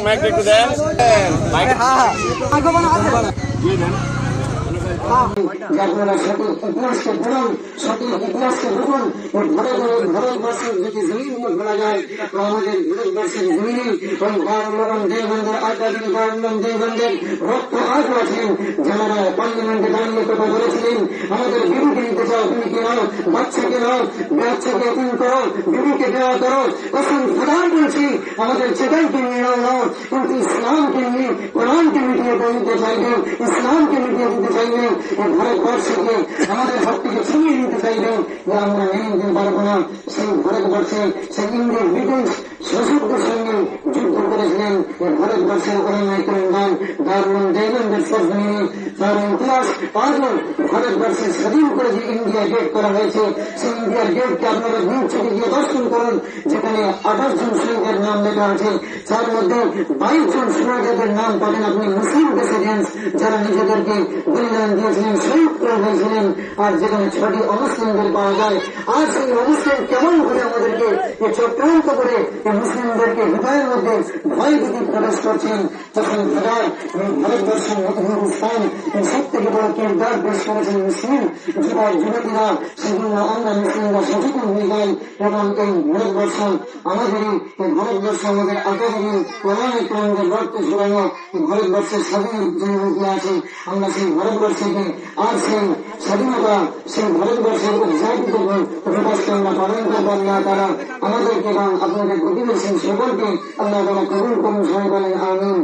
Mic একটু দেন। Mic আপনারা সঠিক ইতিহাসকে পড়ুন, সঠিক ইতিহাসকে বুঝুন। ভারতবর্ষের যদি জমিন বলা যায় তো আমাদের ভারতবর্ষের জমিনে ওই বারুলম দেবন্দের আধ্যাত্মিক বারুলম দেবন্দের রক্ত আজও আছেন, যারা পার্লামেন্টে দাঁড়িয়ে কথা বলেছিলেন আমাদের বিরুদ্ধে নিতে চাও, তুমি কে নাও, বাচ্চাকে নাও, বাচ্চাকে এতিম করো, বিবিকে দেওয়া করো, কসম খোদা বলছি আমাদের চেতাইকে নিয়ে নাও, কিন্তু ইসলামকে নিয়ে কোরআনকে মিটিয়ে দিতে চাইবে, ইসলামকে মিটিয়ে দিতে চাইবে, ভারতবর্ষকে আমাদের ভক্তিকে ছিনিয়ে নিতে চাইবে, যে আমরা মেনে নিতে পারবো না। সেই ভারতবর্ষে সেই ইন্ডিয়ান ব্রিটিশ শাসকদের সঙ্গে যুদ্ধ করেছিলেন ভারতবর্ষের ওলামায়ে-কেরাম দারুল দেওবন্দের সরজমিনে। তার ইতিহাস আজও ভারতবর্ষে স্বাধীন করে যে ইন্ডিয়া গেট করা হয়েছে, সেই ইন্ডিয়ার গেটকে আপনারা দূর থেকে গিয়ে দর্শন করুন, যেখানে 28 জন শহীদের নাম লেখা আছে, তার মধ্যে 22 জন শহীদের নাম পাবেন আপনি মুসলিম প্রেসিডেন্ট, যারা নিজেদেরকে বলিদান দিয়েছিলেন, শহীদ করে হয়েছিলেন, আর যেখানে 6টি অমুসলিমদের পাওয়া যায়। আর সেই অমুসলিম কেমন করে আমাদেরকে চক্রান্ত করে মুসলিমদেরকে হৃদয়ের মধ্যে ভয় ভীতি প্রবেশ করছেন, তখন ভারতবর্ষের হিন্দুস্তান সব থেকে বড় কিরদার পেশ করেছেন মুসলিম যুবক যুবতীরা। সেজন্য আমরা মুসলিমরা সচেতন হয়ে যাই এবং এই ভারতবর্ষ আমাদেরই, এই ভারতবর্ষ আমাদের আগামী ওলামায়ে-কেরামদের রক্ত ঝরানো ভারতবর্ষের স্বাধীন যে আছে, আমরা সেই ভারতবর্ষকে আর সেই স্বাধীনতা, সেই ভারতবর্ষের উৎসাহিত প্রকাশকে আমরা পালন করবো। আল্লাহ তারা আমাদেরকে এবং আপনাদের প্রতিবেশী সকলকে আল্লাহ তারা কবুল করুন, সবাই বলেন আমিন।